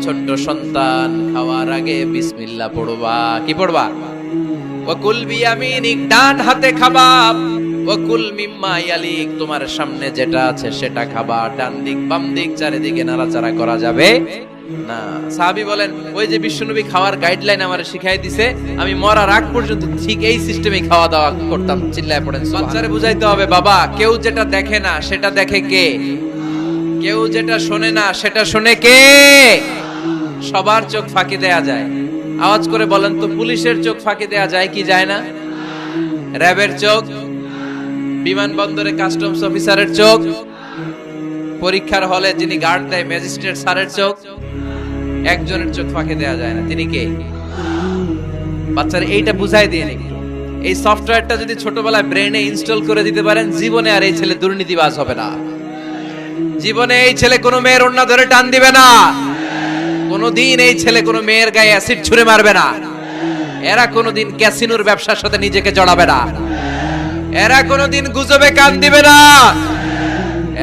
ছোট্ট সন্তান, খাওয়ার আগে বিসমিল্লাহ পড়বা। কি পড়বা? ওয়াকুল বিয়ামিনিক, ডান হাতে খাবা। ওয়াকুল মিম্মা ইয়ালিক, তোমার সামনে যেটা আছে সেটা খাবা। ডান দিক বাম দিক চারিদিকে নাড়াচাড়া করা যাবে না। সাহাবী বলেন, ওই যে বিশ্বনবী খাওয়ার গাইডলাইন আমারে শিখাই দিছে, আমি মরার আগ পর্যন্ত ঠিক এই সিস্টেমে খাওয়া দাওয়া করতাম। চিল্লায় পড়েন। বাচ্চারে বুঝাইতে হবে, বাবা কেউ যেটা দেখে না সেটা দেখে কে? কেউ যেটা শোনে না সেটা শোনে কে? সবার চোখ ফাঁকি দেয়া যায়। আওয়াজ করে বলেন তো, পুলিশের চোখ ফাঁকি দেয়া যায় কি যায় না? র্যাবের চোখ, বিমানবন্দরে কাস্টমস অফিসারের চোখ, পরীক্ষার হলে যিনি গার্ড দেয় ম্যাজিস্ট্রেট স্যারের চোখ, একজনের চোখ ফাঁকি দেয়া যায় না। তিনি কে? বাচ্চারা এইটা বুঝাই দিয়ে একটু। এই সফটওয়্যারটা যদি ছোটবেলায় ব্রেনে ইনস্টল করে দিতে পারেন, জীবনে আর এই ছেলে দুর্নীতিবাজ হবে না। জীবনে এই ছেলে কোনো মেয়ের ওড়না ধরে টান দিবে না। কোনোদিন এই ছেলে কোনো মেয়ের গায়ে অ্যাসিড ছুঁড়ে মারবে না। এরা কোনোদিন ক্যাসিনোর ব্যবসার সাথে নিজেকে জড়াবে না। এরা কোনোদিন গুজবে কান দিবে না।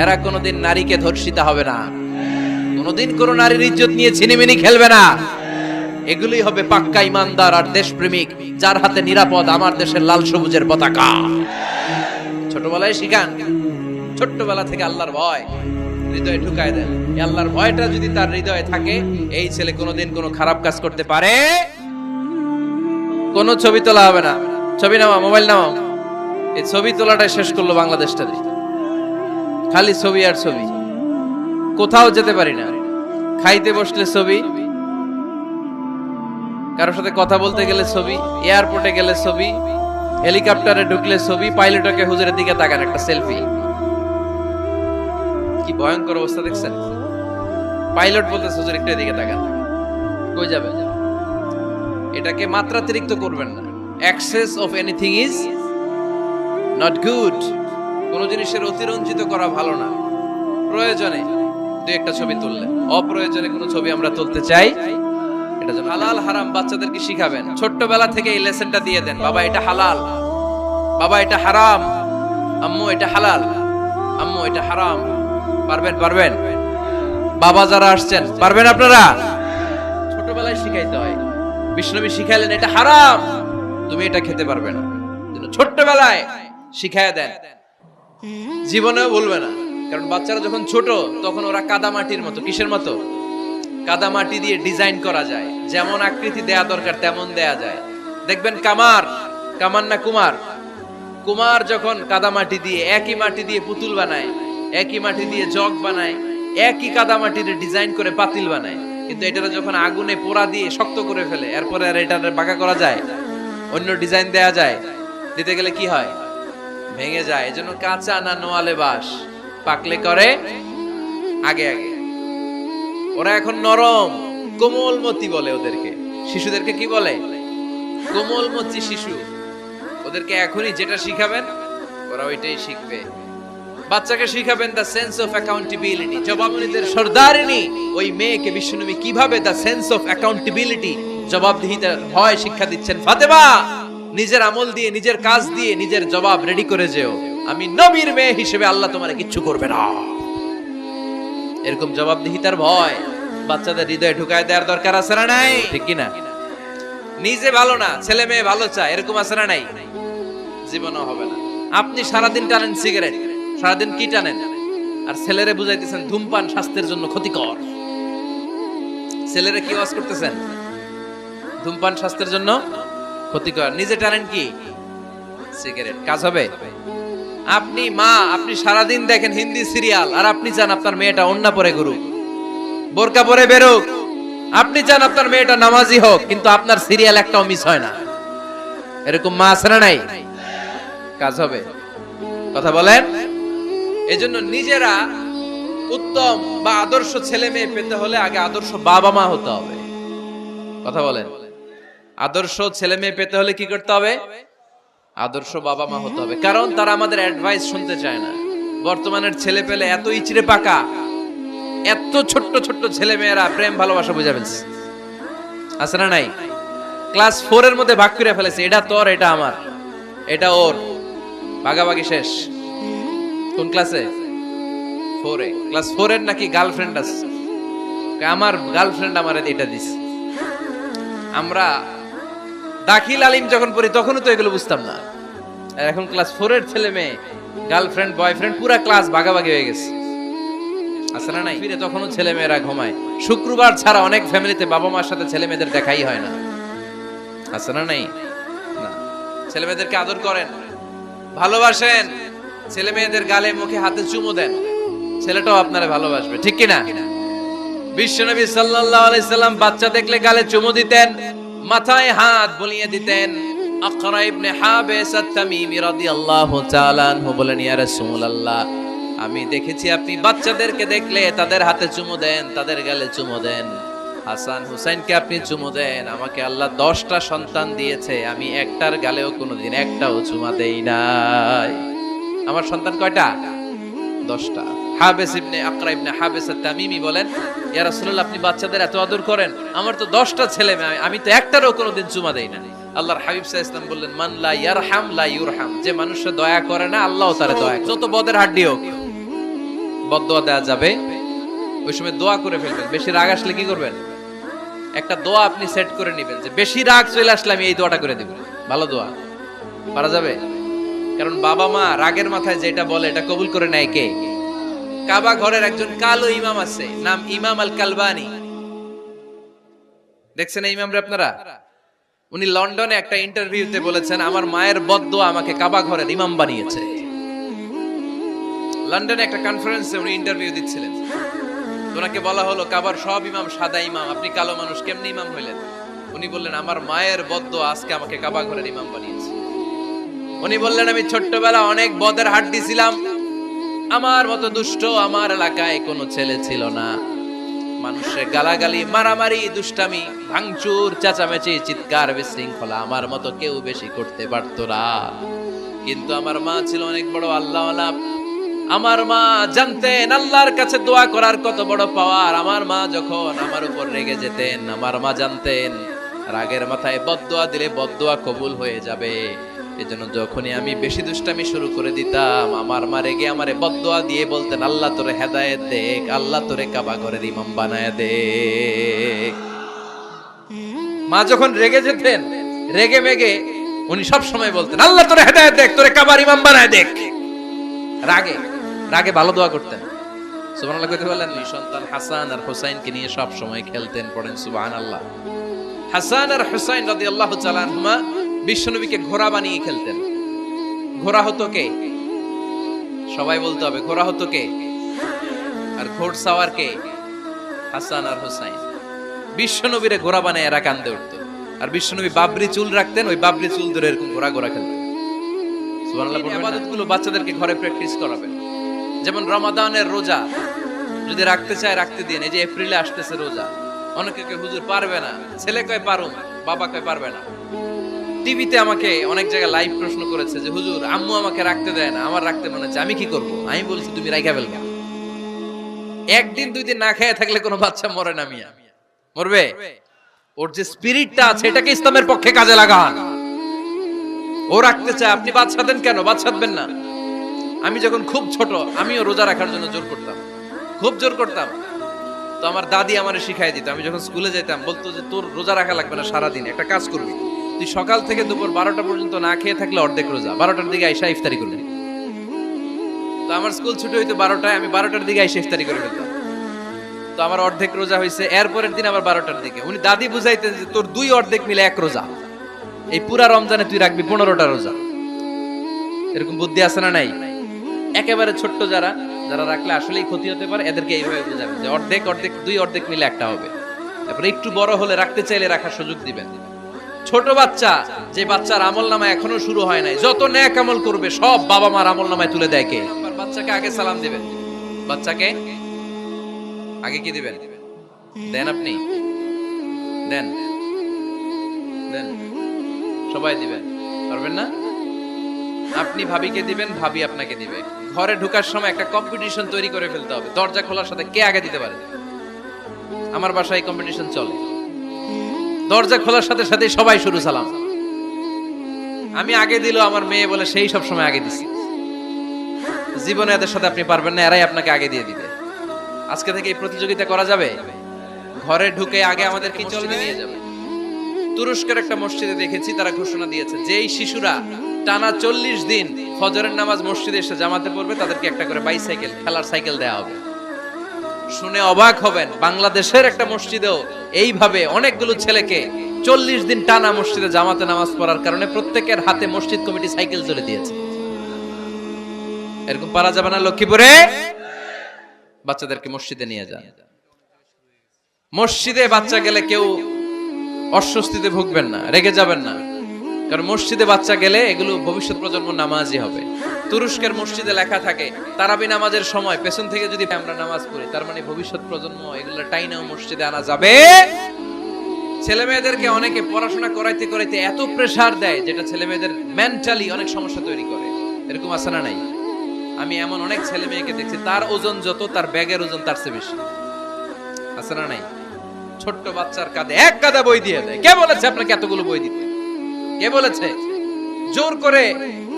এরা কোনোদিন নারীকে ধর্ষিতা হবে না। কোনোদিন কোনো নারীর ইজ্জত নিয়ে ছিনিমিনি খেলবে না। এগুলোই হবে পাক্কা ইমানদার আর দেশপ্রেমিক, যার হাতে নিরাপদ আমার দেশের লাল সবুজের পতাকা। ছোটবেলায় শিখান, ছোট্টবেলা থেকে আল্লাহর ভয় হৃদয়ে ঢুকায় দেন। এই আল্লাহর ভয়টা যদি তার হৃদয়ে থাকে, এই ছেলে কোনোদিন কোনো খারাপ কাজ করতে পারে। কোনো ছবি তোলা হবে না। ছবি নামাও, মোবাইল নামাও। এই ছবি তোলাটা শেষ করলো বাংলাদেশটা। খালি ছবি আর ছবি, কোথাও যেতে পারি না। খাইতে বসলে ছবি, কারোর সাথে কথা বলতে গেলে ছবি, এয়ারপোর্টে গেলে ছবি, হেলিকপ্টারে ঢুকলে ছবি, পাইলটকে হুজুরের দিকে তাকান একটা সেলফি। কি ভয়ঙ্কর অবস্থা দেখছেন? পাইলট বলতেছে হুজুর একটু এদিকে তাকান। কই যাবে? এটাকে মাত্রাতিরিক্ত করবেন না। Access of anything is not good. কোন জিনিসের অতিরঞ্জিত করা ভালো না। প্রয়োজনে দুই একটা ছবি তুললে, অপ্রয়োজনে কোনো ছবি আমরা তুলতে চাই। এটা যেন হালাল হারাম বাচ্চাদেরকে শিখাবেন। ছোট্টবেলা থেকে এই লেসনটা দিয়ে দেন, বাবা এটা হালাল, বাবা এটা হারাম, আম্মু এটা হালাল, আম্মু এটা হারাম। পারবেন? পারবেন? বাবা যারা আসছেন পারবেন আপনারা? ছোটবেলায় শিখাইতে হয়। বিষ্ণুনবী শিখাইলেন এটা হারাম, তুমি এটা খেতে পারবে না। ছোট্টবেলায় শিখাইয়া দেন, জীবনেও বলবে না। কারণ বাচ্চারা যখন ছোট তখন ওরা কাদামাটির মতো। কিসের মতো? কাদামাটি দিয়ে ডিজাইন করা যায়, যেমন আকৃতি দেয়া দরকার তেমন দেয়া যায়। দেখবেন কামার, কামার না কুমার, কুমার যখন কাদামাটি দিয়ে, একই মাটি দিয়ে পুতুল বানায়, একই মাটি দিয়ে জগ বানায়, একই কাদামাটি দিয়ে ডিজাইন করে পাতিল বানায়। কিন্তু এটা যখন আগুনে পোড়া দিয়ে শক্ত করে ফেলে, এরপরে আর এটা বাঁকা করা যায়, অন্য ডিজাইন দেয়া যায়, দিতে গেলে কি হয়? ভেঙে যায়। এজন্য কাঁচা না নোয়ালে বাস, পাকলে করে আগে আগে। ওরা এখন নরম, কোমলমতি বলে ওদেরকে। শিশুদেরকে কি বলে? কোমলমতি শিশু। ওদেরকে এখনই যেটা শিখাবেন ওরা ওইটাই শিখবে। বাচ্চাকে শিখাবেন দ্য সেন্স অফ অ্যাকাউন্টেবিলিটি। জবাবদিহিতার সর্দারিনী ওই মেয়েকে বিশ্বনবী কিভাবে দ্য সেন্স অফ অ্যাকাউন্টেবিলিটি, জবাবদিহিতার ভয় শিক্ষা দিচ্ছেন। ফাতেমা, নিজের আমল দিয়ে, নিজের কাজ দিয়ে নিজের জবাব রেডি করে যেও। আমি নবীর মেয়ে হিসেবে আল্লাহ তোমারে কিচ্ছু করবে না। এরকম জবাবদিহিতার ভয় বাচ্চাদের হৃদয়ে ঢুকায় দেওয়ার দরকার আছে না নাই? ঠিক কিনা? নিজে ভালো না, ছেলে মেয়ে ভালো চায়, এরকম আছে না নাই? জীবনও হবে না। আপনি সারাদিন টানেন সিগারেট, সারাদিন কি টানেন, আর ছেলেরে বুঝাইতেছেন ধূমপান স্বাস্থ্যের জন্য ক্ষতিকর। ছেলেরে কি ওয়াজ করতেছেন? ধূমপান স্বাস্থ্যের জন্য ক্ষতিকর। নিজে টানেন কি? সিগারেট। কাজ হবে? আপনি মা, আপনি সারাদিন দেখেন হিন্দি সিরিয়াল, আর আপনি চান আপনার মেয়েটা ওন্না পরে ঘুরুক, বোরকা পরে বেরোক। আপনি চান আপনার মেয়েটা নামাজি হোক, কিন্তু আপনার সিরিয়াল একটাও মিস হয় না। এরকম মা আছে না নাই? কাজ হবে? কথা বলেন। এজন্য নিজেরা উত্তম বা আদর্শ ছেলে মেয়ে পেতে হলে আগে আদর্শ বাবা মা হতে হবে। কথা বলেন। আদর্শ ছেলে মেয়ে পেতে হলে কি করতে হবে? আদর্শ বাবা মা হতে হবে। কারণ তারা আমাদের অ্যাডভাইস শুনতে চায় না। বর্তমানের ছেলে পেলে এত ইচড়ে পাকা, এত ছোট্ট ছোট্ট ছেলে মেয়েরা প্রেম ভালোবাসা বুঝে ফেলছে। আছে না নাই? ক্লাস 4 এর মধ্যে ভাগ করে ফেলেছে, এটা তোর, এটা আমার, এটা ওর, ভাগাভাগি শেষ। কোন ক্লাসে? 4 এ। ক্লাস 4 এর নাকি গার্লফ্রেন্ড আছে, আমার গার্লফ্রেন্ড আমার এটা দিছে। আমরা দাখিল আলিম যখন পড়ি তখনও তো এগুলো বুঝতাম না। আর এখন ক্লাস 4 এর ছেলে মেয়ে গার্লফ্রেন্ড বয়ফ্রেন্ড পুরা ক্লাস ভাগাভাগি হয়ে গেছে। আসলে নাই ফিরে তখনও ছেলে মেয়েরা ঘুমায়। শুক্রবার ছাড়া অনেক ফ্যামিলিতে বাবা মার সাথে ছেলে মেয়েদের দেখাই হয় না। আছে না নাই? না। ছেলে মেয়েদেরকে আদর করেন, ভালোবাসেন, ছেলে মেয়েদের গালে মুখে হাতে চুমু দেন, ছেলেটাও আপনারে ভালোবাসবে, ঠিক কি না? বিশ্বনবী সাল্লাল্লাহু আলাইহি সাল্লাম বাচ্চা দেখলে গালে চুমু দিতেন, মাথায় হাত বুলিয়ে দিতেন। আকরা ইবনে হাবিস আত-তামিমি রাদিয়াল্লাহু তাআলা আনহু বলেন, ইয়া রাসূলুল্লাহ, আমি দেখেছি আপনি বাচ্চাদেরকে দেখলে তাদের হাতে চুমু দেন, তাদের গালে চুমু দেন। হাসান হুসাইনকে আপনি চুমু দেন। আমাকে আল্লাহ 10টা সন্তান দিয়েছে, আমি একটার গালেও কোনোদিন একটাও চুমা দেই নাই। আমার সন্তান কয়টা? 10টা। হাবিস ইবনে আকরা ইবনে হাবিস আত-তামিমি বলেন, ইয়া রাসূলুল্লাহ, আপনি বাচ্চাদের এত আদর করেন, আমার তো 10টা ছেলে মেয়ে, আমি তো একটারও কোনোদিন চুমা দেই না। আল্লাহর হাবিব সাল্লাল্লাহু আলাইহি ওয়াসাল্লাম বললেন, মান লা ইয়ারহাম লা ইউরহাম, যে মানুষে দয়া করে না আল্লাহও তারে দয়া করে। যত বদের হাড্ডি হোক, বদদোয়া দেওয়া যাবে, ওই সময় দোয়া করে ফেলবেন। বেশি রাগ আসলে কি করবেন? একটা দোয়া আপনি সেট করে নেবেন যে বেশি রাগ চলে আসলে আমি এই দোয়াটা করে দেব। ভালো দোয়া পারা যাবে? কারণ বাবা মা রাগের মাথায় যেটা বলে এটা কবুল করে নেয় কে? কাবা ঘরের একজন কালো ইমাম আছে, নাম ইমাম আল কালবানি। দেখছেন এই ইমামরে আপনারা? উনি লন্ডনে একটা ইন্টারভিউতে বলেছেন, আমার মায়ের বদদোয়া আমাকে কাবা ঘরের ইমাম বানিয়েছে। লন্ডনে একটা কনফারেন্সে উনি ইন্টারভিউ দিচ্ছিলেন। ওনাকে বলা হলো, কাবার সব ইমাম সাদা ইমাম, আপনি কালো মানুষ, কেমনে ইমাম হইলেন? উনি বললেন, আমার মায়ের বদদোয়া আজকে আমাকে কাবা ঘরের ইমাম বানিয়েছে। উনি বললেন, আমি ছোট্টবেলা অনেক বদের হাড্ডি ছিলাম, আমার মতো দুষ্ট আমার এলাকায় কোনো ছেলে ছিল না। মানুষের গালাগালি, মারামারি, দুষ্টামি, ভাঙচুর, চেঁচামেচি, চিৎকার, বিশৃঙ্খলা আমার মতো কেউ বেশি করতে পারতো না। কিন্তু আমার মা ছিল অনেক বড় আল্লাহওয়ালা। আমার মা জানতেন আল্লাহর কাছে দোয়া করার কত বড় পাওয়ার। আমার মা যখন আমার উপর রেগে যেতেন, আমার মা জানতেন রাগের মাথায় বদদোয়া দিলে বদদোয়া কবুল হয়ে যাবে। এজন্য যখনই আমি বেশি দুষ্টামি শুরু করে দিতাম, আমার মা রেগে আমারে বদদোয়া দিয়ে বলতেন, আল্লাহ তোরে হেদায়েত দেখ, আল্লাহ তোরে কাবা ঘরের ইমাম বানায় দে। মা যখন রেগে যেতেন, রেগে মেগে উনি সব সময় বলতেন, আল্লাহ তোরে হেদায়েত দেখ, তোরে কাবার ইমাম বানায় দেখ। রাগে রাগে ভালো দোয়া করতেন। সুবহানাল্লাহ কইতে বলেন। সন্তান হাসান আর হুসাইনকে নিয়ে সব সময় খেলতেন, পড়েন সুবহানাল্লাহ। হাসান আর হুসাইন রাদিয়াল্লাহু তাআলা আনহুমা বিশ্বনবীকে ঘোড়া বানিয়ে খেলতেন। ঘোড়া হতো কে? সবাই বলতে হবে, ঘোড়া হতো কে? আর ঘোড়সাওয়ার কে? হাসান আর হুসাইন। বিশ্বনবীরে ঘোড়া বানায় এরা কান্দে উঠতো। আর বিশ্বনবী বাবরি চুল রাখতেন, ওই বাবরি চুল ধরে এরকম ঘোড়া ঘোড়া খেলতেন। সুবহানাল্লাহ। ইবাদতগুলো বাচ্চাদেরকে ঘরে প্র্যাকটিস করাবেন। যেমন রমাদানের রোজা যদি রাখতে চায় রাখতে দিন। এই যে এপ্রিলে আসতেছে রোজা, অনেকে কয় হুজুর পারবে না, ছেলে কয় পারুম, বাবা কয় পারবে না। টিভিতে আমাকে অনেক জায়গায় লাইভ প্রশ্ন করেছে যে হুজুর আম্মু আমাকে রাখতে দেয় না, আমার রাখতে মনে হচ্ছে, আমি কি করব? আমি বলছি তুমি রাইখা ফেলবা। একদিন দুই দিন না খেয়ে থাকলে কোনো বাচ্চা মরে না, মিয়া মরবে? ওর যে স্পিরিটটা আছে এটাকে ইসলামের পক্ষে কাজে লাগান। ও রাখতে চায়, আপনি বাচ্চা দেন কেন? বাচ্চা দেবেন না। আমি যখন খুব ছোট, আমিও রোজা রাখার জন্য জোর করতাম, খুব জোর করতাম। তো আমার দাদি আমারে শিখাই দিত। আমি যখন স্কুলে যেতাম বলতো যে তোর রোজা রাখা লাগবে না, সারাদিন একটা কাজ করবি, তুই সকাল থেকে দুপুর 12টা পর্যন্ত না খেয়ে থাকলে অর্ধেক রোজা, 12টার দিকে আইসা ইফতারি করবি। তো আমার স্কুল ছুটি হইতো 12টায়, আমি 12টার দিকে আইসা ইফতারি করে ফেলতাম। তো আমার অর্ধেক রোজা হয়েছে। এরপরের দিন আবার 12টার দিকে উনি দাদি বুঝাইতেন যে তোর দুই অর্ধেক মিলে এক রোজা, এই পুরা রমজানে তুই রাখবি 15টা রোজা। এরকম বুদ্ধি আছে না নাই? একেবারে ছোট্ট যারা যারা রাখলে আসলেই ক্ষতি হতে পারে, এদেরকে এইভাবে বুঝাবেন যে অর্ধেক অর্ধেক, দুই অর্ধেক মিলে একটা হবে। তারপরে একটু বড় হলে রাখতে চাইলে রাখার সুযোগ দিবেন। ছোট বাচ্চা, যে বাচ্চার আমল নামায় এখনো শুরু হয় নাই, যত নেক আমল করবে সব বাবা মার আমল নামায় তুলে দেয় কে? বাচ্চাকে আগে সালাম দিবেন। বাচ্চাকে আগে কি দিবেন? দেন আপনি? দেন দেন, সবাই দিবেন, পারবেন না? আপনি ভাবিকে দিবেন, ভাবি আপনাকে দিবে। ঘরে ঢোকার সময় একটা কম্পিটিশন তৈরি করে ফেলতে হবে, দরজা খোলার সাথে কে আগে দিতে পারে। আমার বাসায় কম্পিটিশন চলে, দরজা খোলার সাথে সাথে সবাই শুরু সালাম। আমি আগে দিল, আমার মেয়ে বলে সেই সব সময় আগে দিছি। জীবনে এদের সাথে আপনি পারবেন না, এরাই আপনাকে আগে দিয়ে দিবে। আজকে থেকে এই প্রতিযোগিতা করা যাবে? ঘরে ঢুকে আগে আমাদের কি মসজিদে নিয়ে যাবে। তুরস্কের একটা মসজিদে দেখেছি তারা ঘোষণা দিয়েছে যেই শিশুরা টানা 40 দিন ফজরের নামাজ মসজিদে এসে জামাতে পড়বে তাদেরকে একটা করে বাইসাইকেল, খেলার সাইকেল দেওয়া হবে। শুনে অবাক হবেন, বাংলাদেশের একটা মসজিদেও এইভাবে অনেকগুলো ছেলেকে 40 দিন টানা মসজিদে জামাতে নামাজ পড়ার কারণে প্রত্যেকের হাতে মসজিদ কমিটি সাইকেল তুলে দিয়েছে। এরকম পারা যাবে না। লক্ষ্মীপুরে বাচ্চাদেরকে মসজিদে নিয়ে যান। মসজিদে বাচ্চা গেলে কেউ অস্বস্তিতে ভুগবেন না, রেগে যাবেন না, কারণ মসজিদে বাচ্চা গেলে এগুলো ভবিষ্যৎ প্রজন্ম নামাজি হবে। তুরস্কের মসজিদে লেখা থাকে তারাবি নামাজের সময় পেছন থেকে যদি আমরা নামাজ পড়ি তার মানে ভবিষ্যৎ প্রজন্ম এগুলো টাইনাও মসজিদে আনা যাবে। ছেলে মেয়েদেরকে অনেকে পড়াশোনা করাইতে করাইতে এত প্রেসার দেয় যেটা ছেলে মেয়েদের মেন্টালি অনেক সমস্যা তৈরি করে। এরকম আছে না নাই? আমি এমন অনেক ছেলে মেয়েকে দেখছি তার ওজন যত তার ব্যাগের ওজন তার চেয়ে বেশি। আছে না নাই? ছোট্ট বাচ্চার কাঁধে এক গাদা বই দিয়ে দেয়। কে বলেছে আপনাকে এতগুলো বই দিতে? কে বলেছে? জোর করে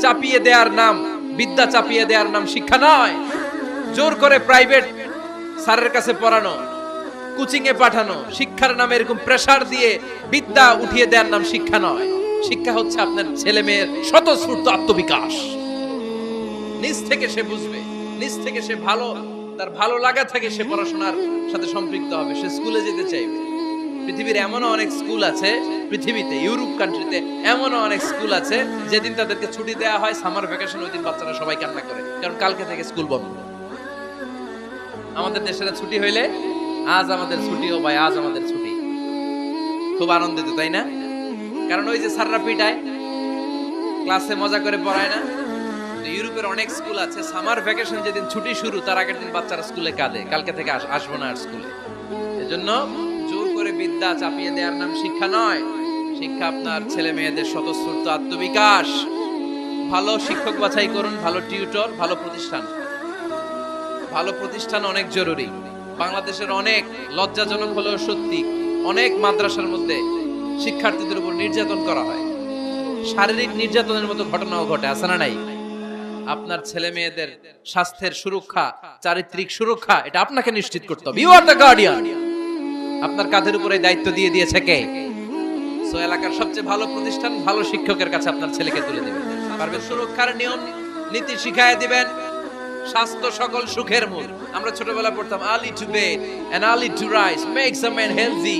চাপিয়ে দেওয়ার নাম বিদ্যা, চাপিয়ে দেওয়ার নাম শিক্ষা নয়। জোর করে প্রাইভেট স্যারের কাছে পড়ানো, কোচিং এ পাঠানো, শিক্ষার নামে এরকম প্রেসার দিয়ে বিদ্যা উঠিয়ে দেওয়ার নাম শিক্ষা নয়। শিক্ষা হচ্ছে আপনার ছেলে মেয়ের স্বতঃস্ফূর্ত আত্মবিকাশ। নিজ থেকে সে বুঝবে, নিজ থেকে সে তার ভালো লাগা থাকে, সে পড়াশোনার সাথে সম্পৃক্ত হবে, সে স্কুলে যেতে চাইবে। পৃথিবীর এমনও অনেক স্কুল আছে, পৃথিবীতে ইউরোপ কান্ট্রিতে এমনও অনেক স্কুল আছে যেদিন তাদেরকে ছুটি দেওয়া হয় সামার ভ্যাকেশন, ওই দিন বাচ্চারা সবাই কান্না করে, কারণ কালকে থেকে স্কুল বন্ধ। আমাদের দেশের ছুটি হইলে আজ আমাদের ছুটি, ও ভাই আজ আমাদের ছুটি, খুব আনন্দিত, তাই না? কারণ ওই যে স্যাররা পিটায়, ক্লাসে মজা করে পড়ায় না। ইউরোপের অনেক স্কুল আছে সামার ভ্যাকেশন যেদিন ছুটি শুরু তার আগের দিন বাচ্চারা স্কুলে কাঁদে, কালকে থেকে আসবো না আর স্কুলে। এজন্য জোর করে বিদ্যা চাপিয়ে দেওয়ার নাম শিক্ষা নয়। শিক্ষা আপনার ছেলে মেয়েদের স্বতঃস্ফূর্ত আত্মবিকাশ। ভালো শিক্ষক বাছাই করুন, ভালো টিউটর, ভালো প্রতিষ্ঠান। ভালো প্রতিষ্ঠান অনেক জরুরি। বাংলাদেশের অনেক লজ্জাজনক হলেও সত্যি, অনেক মাদ্রাসার মধ্যে শিক্ষার্থীদের উপর নির্যাতন করা হয়, শারীরিক নির্যাতনের মতো ঘটনাও ঘটে। আছে না নাই? আপনার ছেলে মেয়েদের স্বাস্থ্যের সুরক্ষা, চারিত্রিক সুরক্ষা, এটা আপনাকে নিশ্চিত করতে হবে। You are the guardian. আপনার কাঁধের উপরে দায়িত্ব দিয়ে দিয়েছে কে? সো এলাকার সবচেয়ে ভালো প্রতিষ্ঠান, ভালো শিক্ষকের কাছে আপনার ছেলেকে তুলে দিবেন। পারবেন সুরক্ষার নিয়ম নীতি শিখায় দিবেন। স্বাস্থ্য সকল সুখের মূল। আমরা ছোটবেলা পড়তাম early to bed and early to rise makes a man healthy,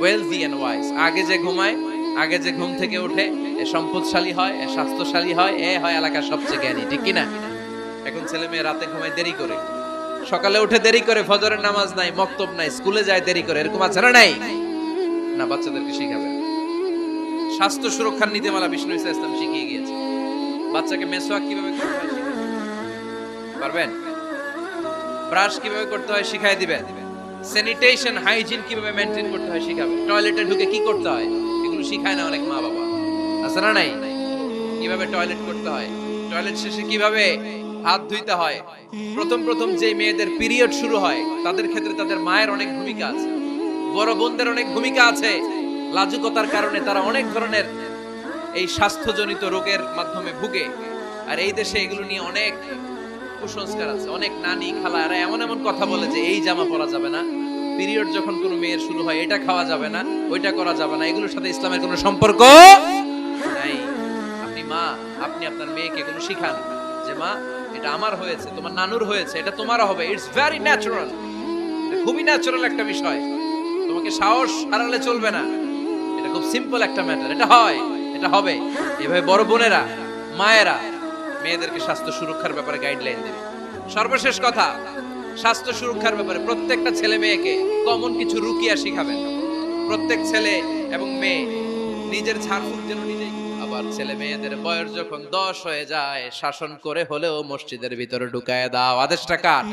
wealthy and wise. আগে যে ঘুমায়, আগে যে ঘুম থেকে ওঠে, এ সম্পদশালী হয়, এ স্বাস্থ্যশালী হয়, এ হয় এলাকার সবচেয়ে জ্ঞানী, ঠিক কিনা? এখন ছেলে মেয়ে রাতে ঘুমায় দেরি করে, সকালে উঠে দেরি করে, ফজরের নামাজ নাই, মক্তব নাই, স্কুলে যায় দেরি করে। এরকম আছে না নাই? না, বাচ্চাদেরকে শিখাবেন। স্বাস্থ্য সুরক্ষার নীতিমালা বিষ্ণু ইসা ইসলাম শিখিয়ে গিয়েছে। বাচ্চাকে মেসওয়াক কিভাবে করতে হয় পারবেন, ব্রাশ কিভাবে করতে হয় শিখাই দিবেন, স্যানিটেশন হাইজিন কিভাবে মেইনটেইন করতে হয় শিখাবেন, টয়লেটে ঢুকে কি করতে হয় এগুলো শিখায় না অনেক মা বাবা। আছে না নাই? কিভাবে টয়লেট করতে হয়, টয়লেট শেষে কিভাবে হাত ধুইতে হয়। প্রথম যে মেয়েদের পিরিয়ড শুরু হয় তাদের ক্ষেত্রে তাদের মায়ের অনেক ভূমিকা আছে, বড় বোনদের অনেক ভূমিকা আছে। লাজুকতার কারণে তারা অনেক ধরনের এই স্বাস্থ্যজনিত রোগের মাধ্যমে ভুগে। আর এই দেশে এগুলো নিয়ে অনেক কুসংস্কার আছে। অনেক নানি খালারা এমন এমন কথা বলে যে এই জামা পরা যাবে না, পিরিয়ড যখন কোনো মেয়ের শুরু হয় এটা খাওয়া যাবে না, ওইটা করা যাবে না। এগুলোর সাথে ইসলামের কোনো সম্পর্ক নাই। আপনি মা, আপনি আপনার মেয়েকে এগুলো শিখান যে মা এটা আমার হয়েছে, তোমার নানুর হয়েছে, এটা তোমারও হবে। ইটস ভেরি ন্যাচারাল, খুবই ন্যাচারাল একটা বিষয়। তোমাকে সাহস হারালে চলবে না। এটা খুব সিম্পল একটা ম্যাটার, এটা হয়, এটা হবে। এভাবে বড় বোনেরা, মায়েরা মেয়েদেরকে স্বাস্থ্য সুরক্ষার ব্যাপারে গাইডলাইন দেবে। সর্বশেষ কথা, স্বাস্থ্য সুরক্ষার ব্যাপারে প্রত্যেকটা ছেলে মেয়েকে কমন কিছু রুকিয়া শিখাবেন। প্রত্যেক ছেলে এবং মেয়ে নিজের ঝাড়ফুঁক যেন নিজেই। আবার ছেলে মেয়েদের বয়স যখন 10 হয়ে যায় শাসন করে হলেও মসজিদের ভিতরে ঢুকায় দাও। আদেশটা কার?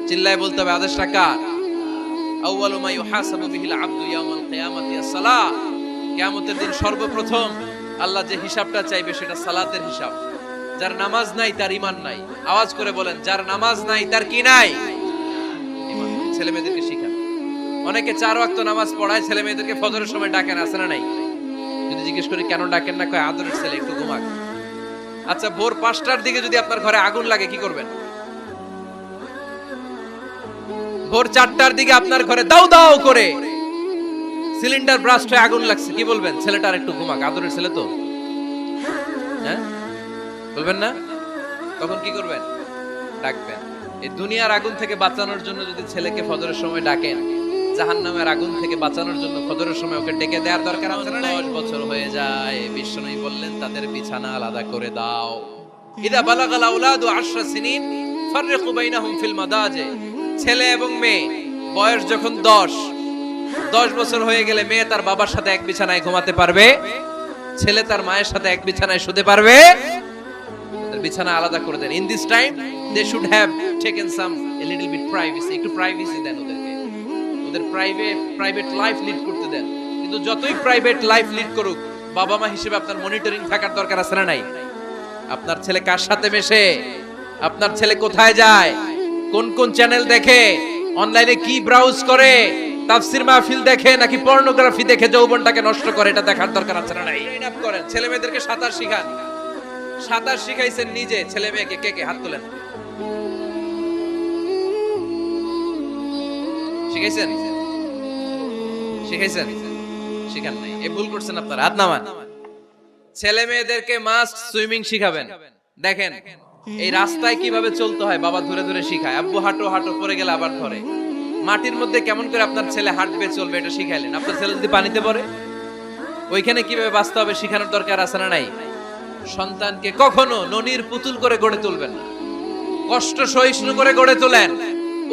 চিল্লায় বলতে হবে, আদেশটা কার? আউয়ালু মা ইউহাসাবু বিহিল আবদু ইয়াউমাল কিয়ামাতি আস-সালাহ। কিয়ামতের দিন সর্বপ্রথম আল্লাহ যে হিসাবটা চাইবে সেটা সালাতের হিসাব। যার নামাজ নাই তার ঈমান নাই। আওয়াজ করে বলেন, যার নামাজ নাই তার কি নাই? ঈমান। ছেলে মেয়েদেরকে শিখান। অনেকে 4 ওয়াক্ত নামাজ পড়ায়, ছেলে মেয়েদেরকে ফজরের সময় ডাকেন, আছে না নাই? যদি জিজ্ঞেস করি কেন ডাকেন না, কয় আদরের ছেলে, একটু ঘুমাক। আচ্ছা, ভোর 5টার দিকে যদি আপনার ঘরে আগুন লাগে কি করবেন? ভোর 4টার দিকে আপনার ঘরে দাও দাও করে সিলিন্ডার ব্রাস্ট হয়ে আগুন লাগছে, কি বলবেন? ছেলেটা আর একটু ঘুমাক, আদরের ছেলে তো, হ্যাঁ বলবেন না? তখন কি করবেন? ডাকবেন। এই দুনিয়ার আগুন থেকে বাঁচানোর জন্য যদি ছেলেকে ফজরের সময় ডাকেন, জাহান্নামের আগুন থেকে বাঁচানোর জন্য ফজরের সময় ওকে ডেকে দেওয়ার দরকার আছে না? 10 বছর হয়ে যায়, বিশ্বনবী বললেন তাদের বিছানা আলাদা করে দাও। ইদা বালাগাল আওলাদু 10 সিনিন ফাররিকু বাইনাহুম ফিল মাদাজি। ছেলে এবং মেয়ে বয়স যখন 10 বছর হয়ে গেলে মেয়ে তার বাবার সাথে এক বিছানায় ঘুমাতে পারবে, ছেলে তার মায়ের সাথে এক বিছানায় শুতে পারবে। তাদের বিছানা আলাদা করে দেন। In this time they should have taken some a little bit privacy, একটু প্রাইভেসি দেন ওদেরকে, ওদের প্রাইভেট লাইফ লিড করতে দেন। কিন্তু যতই প্রাইভেট লাইফ লিড করুক, বাবা মা হিসেবে আপনার মনিটরিং থাকার দরকার আছে না নাই? আপনার ছেলে কার সাথে মেশে, আপনার ছেলে কোথায় যায়, কোন কোন চ্যানেল দেখে, অনলাইনে কি ব্রাউজ করে, তাফসির মাহফিল দেখে নাকি পর্নোগ্রাফি দেখে যৌবনটাকে নষ্ট করে, এটা দেখার দরকার আছে না নাই? ট্রেন আপ করেন, ছেলে মেয়েদেরকে সাঁতার শিখান। সাঁতার শিখাইছেন নিজে, ছেলে মেয়েকে কে কে হাত তোলেন? শিখাইছেন? শিখাইছেন? শিখান নাই, এ ভুল করছেন আপনারা, হাত নামান। ছেলে মেয়েদেরকে মাস্ট সুইমিং শিখাবেন। দেখেন এই রাস্তায় কিভাবে চলতে হয় বাবা ধরে ধরে শিখায়। আব্বু হাঁটো হাঁটো, পড়ে গেলে আবার ধরে। মাটির মধ্যে কেমন করে আপনার ছেলে হাঁটবে চলবে এটা শিখাইলেন। আপনার ছেলে যদি পানিতে পড়ে, ওইখানে কিভাবে বাঁচতে হবে শিখানোর দরকার আছে না নাই? সন্তানকে কখনো ননির পুতুল করে গড়ে তুলবেন না, কষ্ট সহিষ্ণু করে গড়ে তোলেন।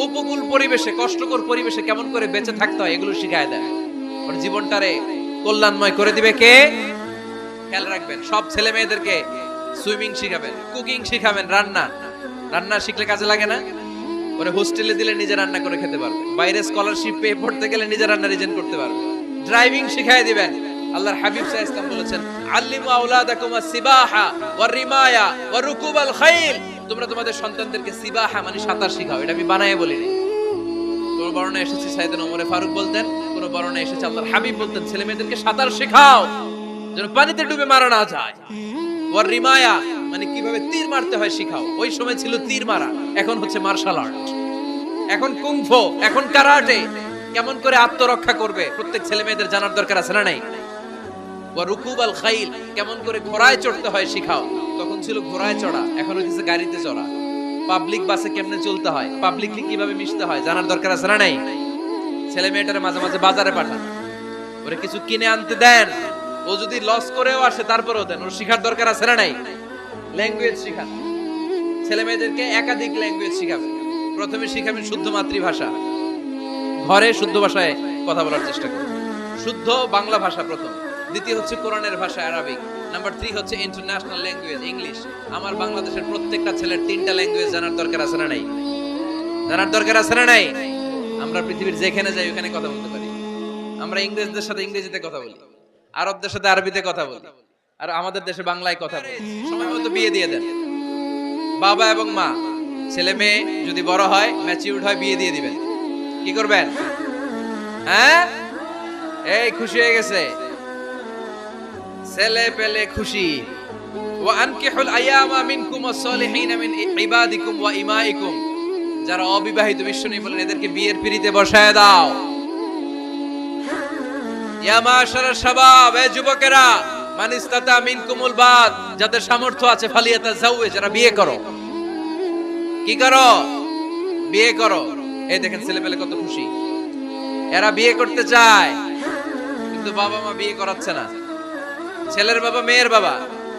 উপকূল পরিবেশে, কষ্টকর পরিবেশে কেমন করে বেঁচে থাকতে হয় এগুলো শিখায় দেয়। ওর জীবনটারে কল্যাণময় করে দিবে কে? খেয়াল রাখবেন। সব ছেলে মেয়েদেরকে সুইমিং শিখাবেন, কুকিং শিখাবেন, রান্না শিখলে কাজে লাগে না? ওরে হোস্টেলে দিলে নিজে রান্না করে খেতে পারবে, বাইরে স্কলারশিপ পেয়ে পড়তে গেলে নিজে রান্না রিজেন করতে পারবে। ড্রাইভিং শিখায় দিবেন। আল্লাহর হাবিব সাল্লাল্লাহু আলাইহি ওয়াসাল্লাম বলেছেন, আল্লিমু আওলাদাকুম আস-সিবাহা ওয়ার রিমায়া ওয়া রুকুবাল খাইল। তোমরা তোমাদের সন্তানদেরকে সিবাহা মানে সাঁতার শিখাও। এটা আমি বানায়ে বলিনি। কোন বর্ণনায় এসেছে সাইয়েদনা ওমর ফারুক বলতেন, কোন বর্ণনায় এসেছে আল্লাহর হাবিব বলতেন, ছেলে মেয়েদেরকে সাঁতার শেখাও যেন পানিতে ডুবে মারা না যায়। ওয়ার রিমায়া মানে কিভাবে তীর মারতে হয় শিখাও। ওই সময় ছিল তীর মারা, এখন হচ্ছে মার্শাল আর্ট, এখন কুংফু, এখন কারাটে। কেমন করে আত্মরক্ষা করবে প্রত্যেক ছেলে মেয়েদের জানার দরকার আছে না নাই? ওয়া রুকুবাল খাইল, কেমন করে ঘোড়ায় চড়তে হয় শিখাও। তখন ছিল ঘোড়ায় চড়া, এখন হচ্ছে গাড়িতে চড়া। পাবলিক বাসে কেমনে চলতে হয়, পাবলিকলি কিভাবে মিশতে হয় জানার দরকার আছে না নাই? ছেলে মেয়েটারে মাঝে মাঝে বাজারে পাঠান, ওরে কিছু কিনে আনতে দেন। ও যদি লস করেও আসে তারপরেও দেন, ওর শিখার দরকার আছে না নাই? ল্যাঙ্গুয়েজ শিখান। ছেলে মেয়েদেরকে একাধিক ল্যাঙ্গুয়েজ শিখাবেন। প্রথমে শিখাবেন শুদ্ধ মাতৃভাষা, ঘরে শুদ্ধ ভাষায় কথা বলার চেষ্টা করুন। শুদ্ধ বাংলা ভাষা প্রথম, দ্বিতীয় হচ্ছে কোরআনের ভাষা আরবিক, নাম্বার 3 হচ্ছে ইন্টারন্যাশনাল ল্যাঙ্গুয়েজ ইংলিশ। আমার বাংলাদেশের প্রত্যেকটা ছেলের 3টা ল্যাঙ্গুয়েজ জানার দরকার আছে না নাই? জানার দরকার আছে না নাই? আমরা পৃথিবীর যেখানে যাই ওখানে কথা বলতে পারি। আমরা ইংরেজদের সাথে ইংরেজিতে কথা বলি, আরবদের সাথে আরবিতে কথা বলি, আর আমাদের দেশে বাংলায় কথা বলি। সময় মতো বিয়ে দিয়ে দেন। বাবা এবং মা, ছেলে মেয়ে যদি বড় হয়, ম্যাচিউরড হয়, বিয়ে দিয়ে দিবেন। কি করবেন? হ্যাঁ, এই খুশি হয়ে গেছে, ছেলে পেলে খুশি। ওয়া আনকিহুল আয়ামা মিনকুম ওয়াস-সালিহিনা মিন ইবাদিকুম ওয়া ইমাইকুম। যারা অবিবাহিত, বিশ্বনবী বলেন এদেরকে বিয়ের পিঁড়িতে বসায় দাও। ইয়া মাশারাশ শাবাব, এ যুবকেরা, মান ইসতাতা মিনকুমুল বাত, যাদের সামর্থ্য আছে ফালিয়াতাজাওয়াজ, যারা বিয়ে করো। কি করো? বিয়ে করো। এই দেখেন ছেলে পেলে কত খুশি, এরা বিয়ে করতে চায় কিন্তু বাবা মা বিয়ে করাচ্ছে না। ছেলের বাবা মেয়ের বাবা,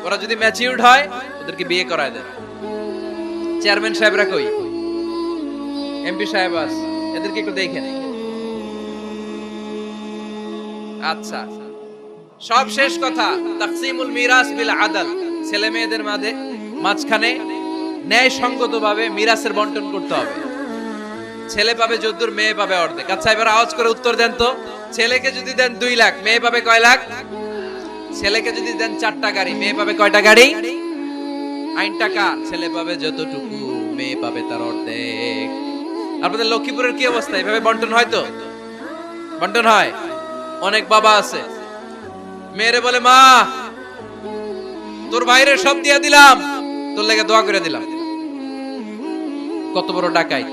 ওরা যদি ম্যাচিউরড হয় ওদেরকে বিয়ে করায় দেয়। চেয়ারম্যান সাহেবরা কই, এমপি সাহেব আস, এদেরকে একটু দেখে নেই। আচ্ছা, সব শেষ কথা, তাকসিমুল মিরাস বিল আদল। ছেলে মেয়েদের মাঝখানে ন্যায় সঙ্গতভাবে মিরাসের বন্টন করতে হবে। ছেলে পাবে যদ্দুর, মেয়ে পাবে অর্ধেক। আচ্ছা এবার আওয়াজ করে উত্তর দেন তো, ছেলেকে যদি দেন 2 লাখ, মেয়ে পাবে কয় লাখ? ছেলেকে যদি দেন 4টা গাড়ি, মেয়ে পাবে কয়টা গাড়ি? 8 টাকা। ছেলে পাবে যতটুকু, মেয়ে পাবে তার অর্ধেক। আপনাদের লক্ষ্মীপুরের কি অবস্থা? এভাবে বন্টন হয় তো? বন্টন হয়? অনেক বাবা আছে, মেয়েরে বলে, মা তোর ভাইরে সব দিয়া দিলাম, তোর লেগে দোয়া করে দিলাম। কত বড় ডাকাই!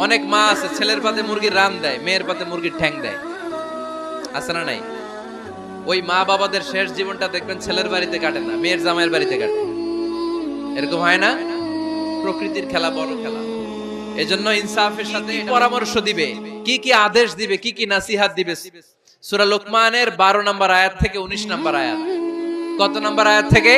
অনেক মা আছে ছেলের পাতে মুরগির রান দেয়, মেয়ের পাতে মুরগির ঠ্যাং দেয়, আছে না নাই? ওই মা বাবাদের শেষ জীবনটা দেখবেন ছেলের বাড়িতে কাটে না, মেয়ের জামাইয়ের বাড়িতে কাটে। এরকম হয় না? প্রকৃতির খেলা বড় খেলা। এজন্য ইনসাফের সাথে পরামর্শ দিবে, কি কি আদেশ দিবে, কি কি নাসিহাত দিবে। সূরা লোকমানের 12 নম্বর আয়াত থেকে 19 নম্বর আয়াত। কত নম্বর আয়াত থেকে?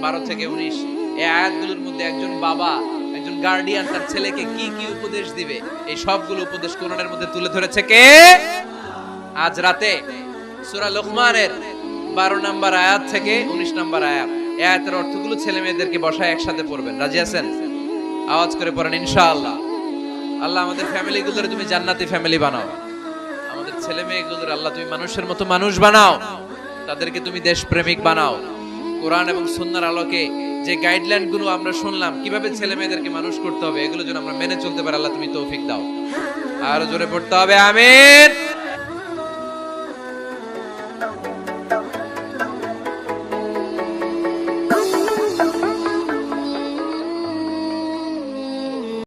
12 থেকে 19। এই আয়াতগুলোর মধ্যে একজন বাবা, একজন গার্ডিয়ান তার ছেলেকে কি কি উপদেশ দিবে, এই সবগুলো উপদেশ কোরআনের মধ্যে তুলে ধরেছে কে? আজ রাতে সূরা লোকমানের 12 নম্বর আয়াত থেকে 19 নম্বর আয়াত। এই আয়াতের অর্থগুলো ছেলে মেয়েদেরকে বসায় একসাথে পড়বেন। রাজি আছেন? আওয়াজ করে পড়েন ইনশাআল্লাহ। আল্লাহ আমাদের ফ্যামিলিগুলোরে তুমি জান্নাতি ফ্যামিলি বানাও। আমাদের ছেলে মেয়েগুলোর আল্লাহ তুমি মানুষের মতো মানুষ বানাও, তাদেরকে তুমি দেশপ্রেমিক বানাও। কোরআন এবং সুন্নাহর আলোকে যে গাইডলাইন গুলো আমরা শুনলাম কিভাবে ছেলে মেয়েদেরকে মানুষ করতে হবে, এগুলো যেন আমরা মেনে চলতে পারি, আল্লাহ তুমি তৌফিক দাও। আর জোরে পড়তে হবে আমিন।